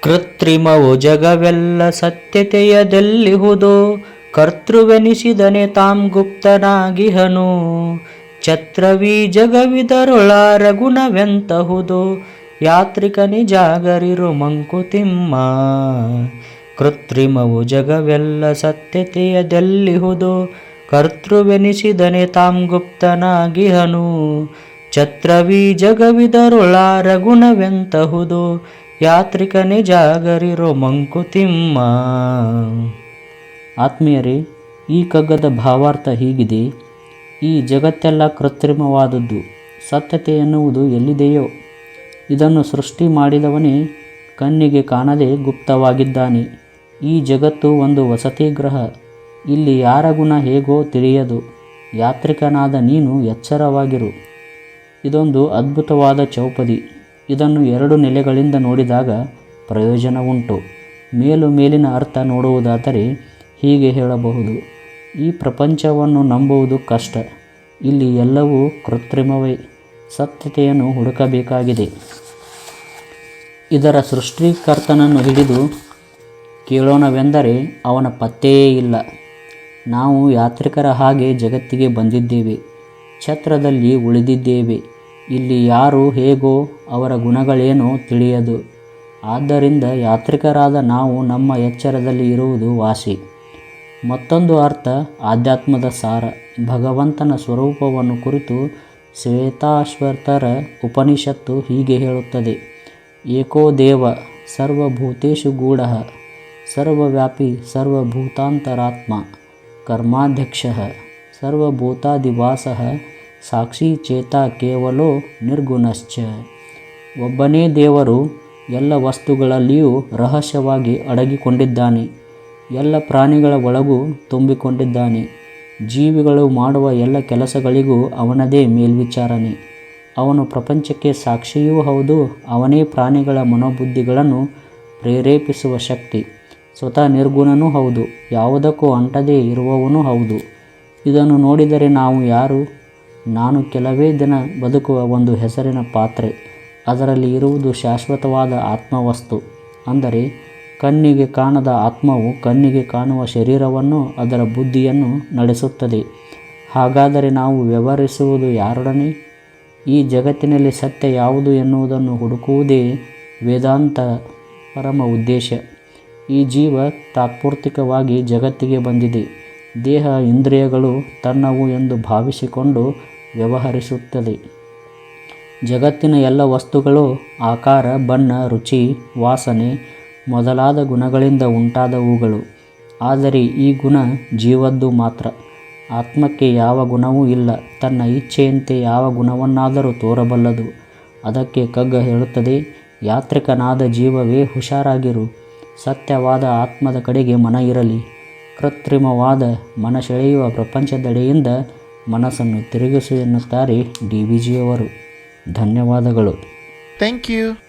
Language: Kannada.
ಕೃತ್ರಿಮವು ಜಗವೆಲ್ಲ ಸತ್ಯತೆಯದೆಲ್ಲಿಹುದೋ, ಕರ್ತೃವೆನಿಸಿದನೆ ತಾಂ ಗುಪ್ತನಾಗಿಹನು. ಛತ್ರವೀ ಜಗವಿದರೊಳಾರ ಗುಣವೆಂತಹುದೋ, ಯಾತ್ರಿಕನಿ ಜಾಗರಿರು ಮಂಕುತಿಮ್ಮ. ಕೃತ್ರಿಮವು ಜಗವೆಲ್ಲ ಸತ್ಯತೆಯದೆಲ್ಲಿಹುದೋ, ಕರ್ತೃವೆನಿಸಿದನೆ ತಾಂ ಗುಪ್ತನಾಗಿಹನು. ಛತ್ರವೀ ಜಗವಿದರೊಳಾರ ಗುಣವೆಂತಹುದೋ, ಯಾತ್ರಿಕನೇ ಜಾಗರಿರೋ ಮಂಕುತಿಮ್ಮ. ಆತ್ಮೀಯರೇ, ಈ ಕಗ್ಗದ ಭಾವಾರ್ಥ ಹೀಗಿದೆ. ಈ ಜಗತ್ತೆಲ್ಲ ಕೃತ್ರಿಮವಾದದ್ದು. ಸತ್ಯತೆ ಎನ್ನುವುದು ಎಲ್ಲಿದೆಯೋ ಇದನ್ನು ಸೃಷ್ಟಿ ಮಾಡಿದವನೇ ಕಣ್ಣಿಗೆ ಕಾಣದೆ ಗುಪ್ತವಾಗಿದ್ದಾನೆ. ಈ ಜಗತ್ತು ಒಂದು ವಸತಿ ಗೃಹ. ಇಲ್ಲಿ ಯಾರ ಗುಣ ಹೇಗೋ ತಿಳಿಯದು. ಯಾತ್ರಿಕನಾದ ನೀನು ಎಚ್ಚರವಾಗಿರು. ಇದೊಂದು ಅದ್ಭುತವಾದ ಚೌಪದಿ. ಇದನ್ನು ಎರಡು ನೆಲೆಗಳಿಂದ ನೋಡಿದಾಗ ಪ್ರಯೋಜನವುಂಟು. ಮೇಲಿನ ಅರ್ಥ ನೋಡುವುದಾದರೆ ಹೀಗೆ ಹೇಳಬಹುದು. ಈ ಪ್ರಪಂಚವನ್ನು ನಂಬುವುದು ಕಷ್ಟ. ಇಲ್ಲಿ ಎಲ್ಲವೂ ಕೃತ್ರಿಮವೇ. ಸತ್ಯತೆಯನ್ನು ಹುಡುಕಬೇಕಾಗಿದೆ. ಇದರ ಸೃಷ್ಟಿಕರ್ತನನ್ನು ಹಿಡಿದು ಕೇಳೋಣವೆಂದರೆ ಅವನ ಪತ್ತೆಯೇ ಇಲ್ಲ. ನಾವು ಯಾತ್ರಿಕರ ಹಾಗೆ ಜಗತ್ತಿಗೆ ಬಂದಿದ್ದೇವೆ. ಛತ್ರದಲ್ಲಿ ಉಳಿದಿದ್ದೇವೆ. ಇಲ್ಲಿ ಯಾರು ಹೇಗೋ ಅವರ ಗುಣಗಳೇನೋ ತಿಳಿಯದು. ಆದ್ದರಿಂದ ಯಾತ್ರಿಕರಾದ ನಾವು ನಮ್ಮ ಎಚ್ಚರದಲ್ಲಿ ಇರುವುದು ವಾಸಿ. ಮತ್ತೊಂದು ಅರ್ಥ ಆಧ್ಯಾತ್ಮದ ಸಾರ. ಭಗವಂತನ ಸ್ವರೂಪವನ್ನು ಕುರಿತು ಶ್ವೇತಾಶ್ವತರ ಉಪನಿಷತ್ತು ಹೀಗೆ ಹೇಳುತ್ತದೆ. ಏಕೋ ದೇವ ಸರ್ವಭೂತೇಷು ಗೂಢಃ, ಸರ್ವವ್ಯಾಪಿ ಸರ್ವಭೂತಾಂತರಾತ್ಮ, ಕರ್ಮಾಧ್ಯಕ್ಷಃ ಸರ್ವಭೂತಾದಿವಾಸಃ, ಸಾಕ್ಷಿ ಚೇತ ಕೇವಲೋ ನಿರ್ಗುಣಶ್ಚ. ಒಬ್ಬನೇ ದೇವರು ಎಲ್ಲ ವಸ್ತುಗಳಲ್ಲಿಯೂ ರಹಸ್ಯವಾಗಿ ಅಡಗಿಕೊಂಡಿದ್ದಾನೆ. ಎಲ್ಲ ಪ್ರಾಣಿಗಳ ಒಳಗೂ ತುಂಬಿಕೊಂಡಿದ್ದಾನೆ. ಜೀವಿಗಳು ಮಾಡುವ ಎಲ್ಲ ಕೆಲಸಗಳಿಗೂ ಅವನದೇ ಮೇಲ್ವಿಚಾರಣೆ. ಅವನು ಪ್ರಪಂಚಕ್ಕೆ ಸಾಕ್ಷಿಯೂ ಹೌದು. ಅವನೇ ಪ್ರಾಣಿಗಳ ಮನೋಬುದ್ಧಿಗಳನ್ನು ಪ್ರೇರೇಪಿಸುವ ಶಕ್ತಿ. ಸ್ವತಃ ನಿರ್ಗುಣನೂ ಹೌದು. ಯಾವುದಕ್ಕೂ ಅಂಟದೇ ಇರುವವನೂ ಹೌದು. ಇದನ್ನು ನೋಡಿದರೆ ನಾವು ಯಾರು? ನಾನು ಕೆಲವೇ ದಿನ ಬದುಕುವ ಒಂದು ಹೆಸರಿನ ಪಾತ್ರೆ. ಅದರಲ್ಲಿ ಇರುವುದು ಶಾಶ್ವತವಾದ ಆತ್ಮವಸ್ತು. ಅಂದರೆ ಕಣ್ಣಿಗೆ ಕಾಣದ ಆತ್ಮವು ಕಣ್ಣಿಗೆ ಕಾಣುವ ಶರೀರವನ್ನು, ಅದರ ಬುದ್ಧಿಯನ್ನು ನಡೆಸುತ್ತದೆ. ಹಾಗಾದರೆ ನಾವು ವ್ಯವಹರಿಸುವುದು ಯಾರೊಡನೆ? ಈ ಜಗತ್ತಿನಲ್ಲಿ ಸತ್ಯ ಯಾವುದು ಎನ್ನುವುದನ್ನು ಹುಡುಕುವುದೇ ವೇದಾಂತ ಪರಮ ಉದ್ದೇಶ. ಈ ಜೀವ ತಾತ್ಪೂರ್ತಿಕವಾಗಿ ಜಗತ್ತಿಗೆ ಬಂದಿದೆ. ದೇಹ ಇಂದ್ರಿಯಗಳು ತನ್ನವು ಎಂದು ಭಾವಿಸಿಕೊಂಡು ವ್ಯವಹರಿಸುತ್ತದೆ. ಜಗತ್ತಿನ ಎಲ್ಲ ವಸ್ತುಗಳು ಆಕಾರ, ಬಣ್ಣ, ರುಚಿ, ವಾಸನೆ ಮೊದಲಾದ ಗುಣಗಳಿಂದ ಉಂಟಾದವುಗಳು. ಆದರೆ ಈ ಗುಣ ಜೀವದ್ದು ಮಾತ್ರ. ಆತ್ಮಕ್ಕೆ ಯಾವ ಗುಣವೂ ಇಲ್ಲ. ತನ್ನ ಇಚ್ಛೆಯಂತೆ ಯಾವ ಗುಣವನ್ನಾದರೂ ತೋರಬಲ್ಲದು. ಅದಕ್ಕೆ ಕಗ್ಗ ಹೇಳುತ್ತದೆ, ಯಾತ್ರಿಕನಾದ ಜೀವವೇ ಹುಷಾರಾಗಿರು. ಸತ್ಯವಾದ ಆತ್ಮದ ಕಡೆಗೆ ಮನ ಇರಲಿ. ಕೃತ್ರಿಮವಾದ ಮನಸೆಳೆಯುವ ಪ್ರಪಂಚದೆಡೆಯಿಂದ ಮನಸ್ಸನ್ನು ತಿರುಗಿಸು ಎನ್ನುತ್ತಾರೆ ಡಿ.ವಿ.ಜಿಯವರು. ಧನ್ಯವಾದಗಳು. Thank you.